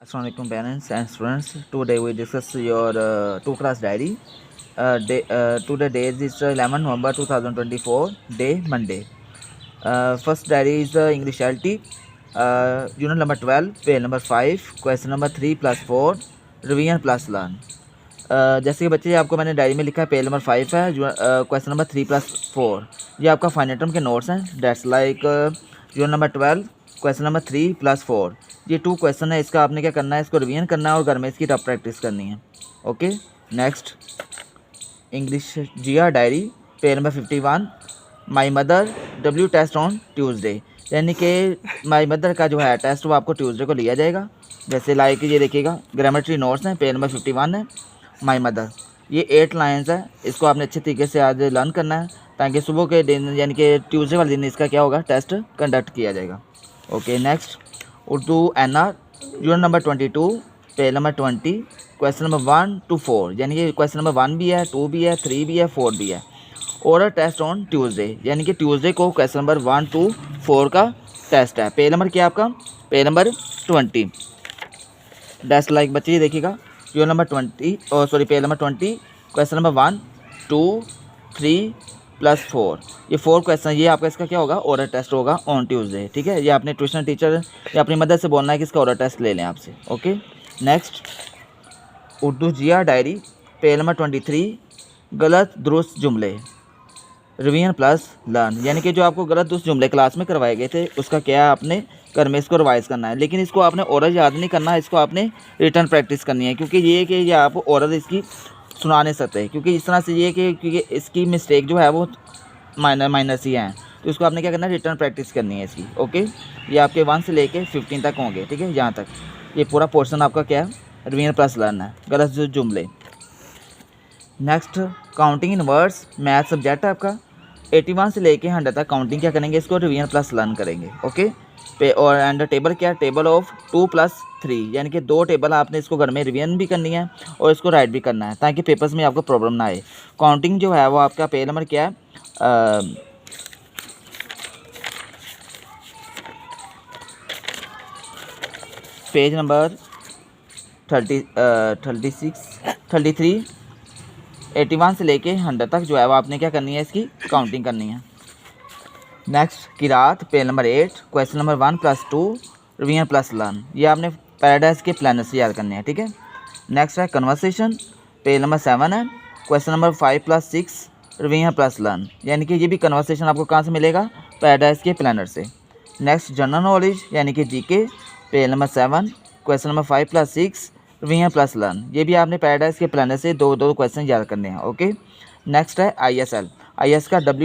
Assalamualaikum parents and students. Today we discuss your 2 class diary. Today date is 11 November 2024, day Monday. First diary is English LT, unit number 12, page number 5, question number 3 plus 4, revision plus learn. जैसे कि बच्चे आपको मैंने diary में लिखा है page number 5 है, question number 3 plus 4, ये आपका फाइनल टर्म के नोट्स हैं. Dates like unit number 12 question number 3 plus 4, ये 2 क्वेश्चन है. इसका आपने क्या करना है, इसको रिवीजन करना है और घर में इसकी टफ प्रैक्टिस करनी है. Okay. Next English GR diary page number 51, my mother W test on Tuesday, यानी कि माई मदर का जो है टेस्ट वो आपको ट्यूसडे को लिया जाएगा. जैसे लाइक ये देखिएगा ग्रामेट्री नोट्स हैं, पेज नंबर 51 है माई मदर. ये 8 लाइन्स है, इसको आपने अच्छे तरीके से आज लर्न करना है ताकि सुबह के दिन यानी कि ट्यूसडे वाले दिन इसका क्या होगा, टेस्ट कंडक्ट किया जाएगा. Okay. Next Urdu NR unit number 22 page number 20 question number 1 to 4, यानी कि क्वेश्चन नंबर 1 भी है, 2 भी है, 3 भी है, 4 भी है. ओरल टेस्ट ऑन ट्यूसडे, यानी कि ट्यूसडे को क्वेश्चन नंबर 1 to 4 का टेस्ट है. पेज नंबर क्या आपका, पेज नंबर 20. डेस्ट लाइक बच्चे ये देखिएगा unit number 20 page number 20 question number 1 2 3 plus 4, ये 4 क्वेश्चन, ये आपका इसका क्या होगा, ओरल टेस्ट होगा ऑन ट्यूसडे. ठीक है. ये आपने ट्यूशन टीचर या अपनी मदद से बोलना है कि इसका ओरल टेस्ट ले लें आपसे. Okay. Next Urdu GR diary page number 23 गलत दुरुस्त जुमले, रिवीजन प्लस लर्न, यानी कि जो आपको गलत दुरुस्त जुमले क्लास में करवाए गए थे उसका क्या है, आपने घर में इसको रिवाइज करना है. लेकिन इसको आपने ओरल याद नहीं करना, इसको आपने रिटर्न प्रैक्टिस करनी है, क्योंकि ये कि ये आप ओरल इसकी सुना नहीं सकते, क्योंकि इस तरह से ये कि क्योंकि इसकी मिस्टेक जो है वो माइनर सी हैं, तो इसको आपने क्या करना है, रिटर्न प्रैक्टिस करनी है इसकी. ओके. ये आपके 1 से लेके 15 तक होंगे. ठीक है. यहाँ तक ये पूरा पोर्शन आपका क्या है, रिवीजन प्लस लर्न है, गलत जो जुमले. Next counting in words math subject है आपका. 81 से लेके 100 तक काउंटिंग क्या करेंगे, इसको रिवीजन प्लस लर्न करेंगे. ओके. और एंड टेबल क्या, टेबल ऑफ 2 + 3, यानी कि 2 टेबल आपने इसको घर में रिवीजन भी करनी है और इसको राइट भी करना है ताकि पेपर्स में आपको प्रॉब्लम ना आए. काउंटिंग जो है वो आपका पेज नंबर क्या है, पेज नंबर 33 81 से लेके 100 तक जो है वो आपने क्या करनी है, इसकी काउंटिंग करनी है. Next Kirat page number 8 question number 1 + 2 revision plus learn, ये आपने पैराडाइज के प्लानर से याद करने हैं. ठीक है. नेक्स्ट है कन्वर्सेशन पेज नंबर 7 है question number 5 + 6 revision plus learn, यानी कि ये भी कन्वर्सेशन आपको कहाँ से मिलेगा, पैराडाइज के प्लानर से. नेक्स्ट जनरल नॉलेज यानी कि GK page number 7 question number 5 + 6 revision plus learn, ये भी आपने पैराडाइज के प्लानर से 2 क्वेश्चन याद करने हैं. ओके. नेक्स्ट है ISL, IS का W